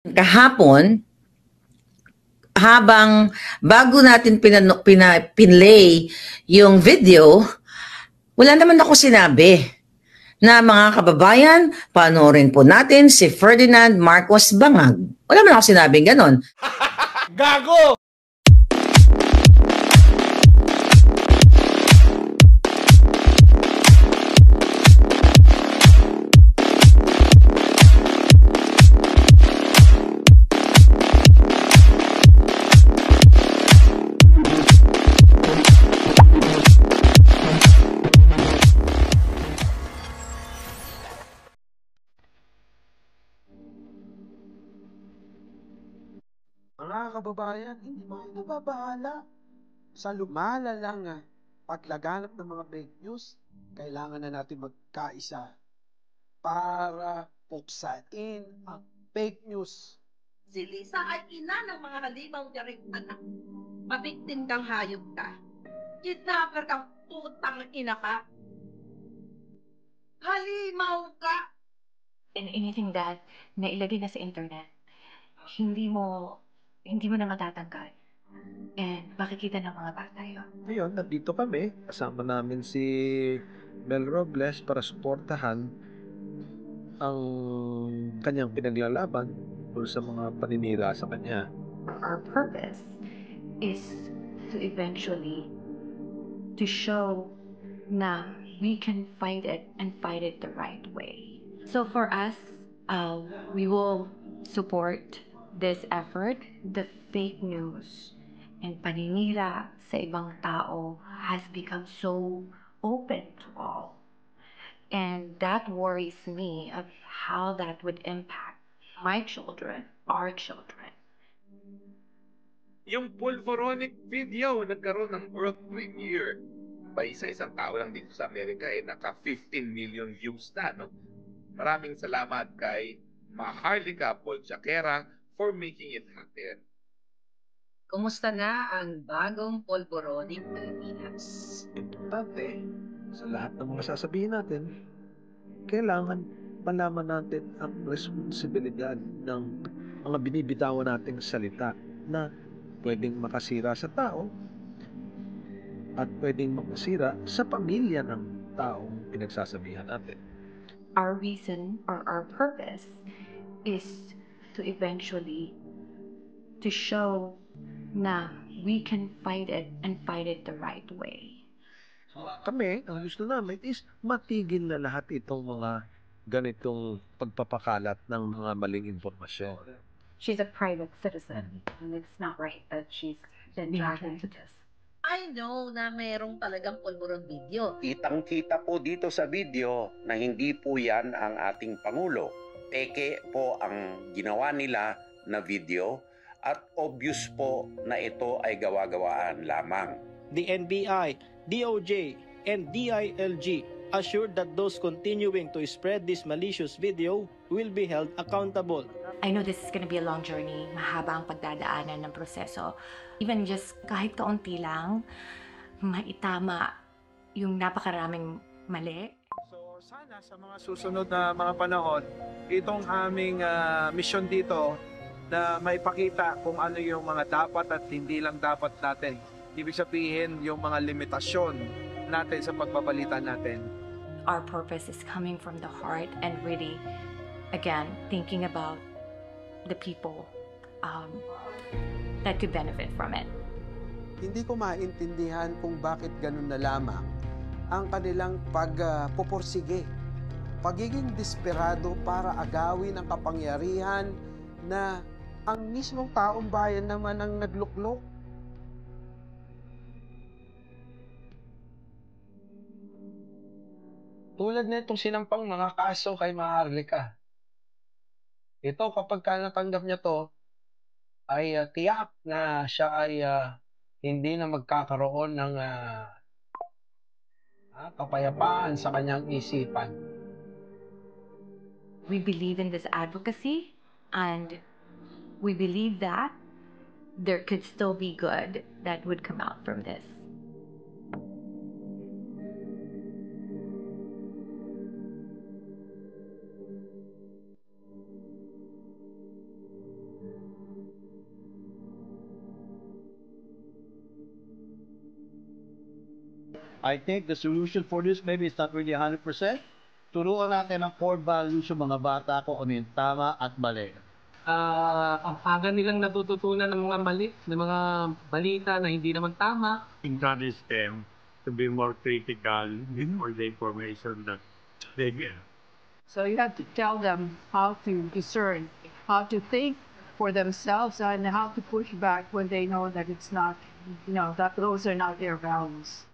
Kahapon, habang bago natin pinlay yung video, wala naman ako sinabi na mga kababayan, panoorin po natin si Ferdinand Marcos Bangag. Wala naman ako sinabing ganon. Gago! Mga kababayan, hindi mo kayo nababahala sa lumalalang paglaganap ng mga fake news. Kailangan na natin magkaisa para puksain ang fake news. Si Lisa ay ina ng mga halimang tiyaring anak. Mabiktim kang hayop ka. Kidnapper kang putang ina ka. Halimaw ka. And anything that nailagay na sa internet, hindi mo na matatanggal. And makikita ng mga bata yun. Ngayon, nandito kami. Kasama namin si Mel Robles para suportahan ang kanyang pinaglalaban tungkol sa mga paninira sa kanya. Our purpose is to eventually to show na we can fight it and fight it the right way. So for us, we will support this effort. The fake news and paninira sa ibang tao has become so open to all. And that worries me of how that would impact my children, our children. Yung pulvoronic video nagkaroon ng world premiere by isang tao lang dito sa Amerika naka 15 million views na, no? Maraming salamat kay Maharlika Polchaquera for making it happen. Kumusta na ang bagong polboronic Pilipinas? Importante, sa lahat ng mga sasabihin natin, kailangan malaman natin ang responsibilidad ng mga binibitawan nating salita na pwedeng makasira sa tao at pwedeng makasira sa pamilya ng taong pinagsasabihan natin. Our reason or our purpose is to eventually to show na we can fight it and fight it the right way. Kami, ang gusto namin is matigil na lahat itong mga ganitong pagpapakalat ng mga maling impormasyon. She's a private citizen, and it's not right that she's been dragged into this. I know na merong talagang polboron video. Kitang-kita po dito sa video na hindi po yan ang ating Pangulo. Peke po ang ginawa nila na video at obvious po na ito ay gawa-gawaan lamang. The NBI, DOJ, and DILG assured that those continuing to spread this malicious video will be held accountable. I know this is going to be a long journey, mahaba ang pagdadaanan ng proseso. Even just kahit kaunti lang, maitama yung napakaraming mali. So sana sa mga susunod na mga panahon, itong aming mission dito na maipakita kung ano yung mga dapat at hindi lang dapat natin. Ibig sabihin yung mga limitasyon natin sa pagbabalita natin. Our purpose is coming from the heart and really, again, thinking about the people that could benefit from it. Hindi ko maintindihan kung bakit ganun na lamang ang kanilang pagpupursige. Pagiging desperado para agawin ang kapangyarihan na ang mismong taong bayan naman ang nagluklok. Tulad na itong sinampang mga kaso kay Maharlika. Ito kapag natanggap niya to, ay tiyak na siya ay hindi na magkakaroon ng kapayapaan sa kanyang isipan. We believe in this advocacy and we believe that there could still be good that would come out from this. I think the solution for this maybe it's not really 100%. Turuan natin ang core values yung mga bata kung ano yung tama at mali. Ang aga nilang natututunan ng mga mali, ng mga balita na hindi naman tama. Encourage them to be more critical for the information that they get. So you have to tell them how to discern, how to think for themselves, and how to push back when they know that it's not, that those are not their values.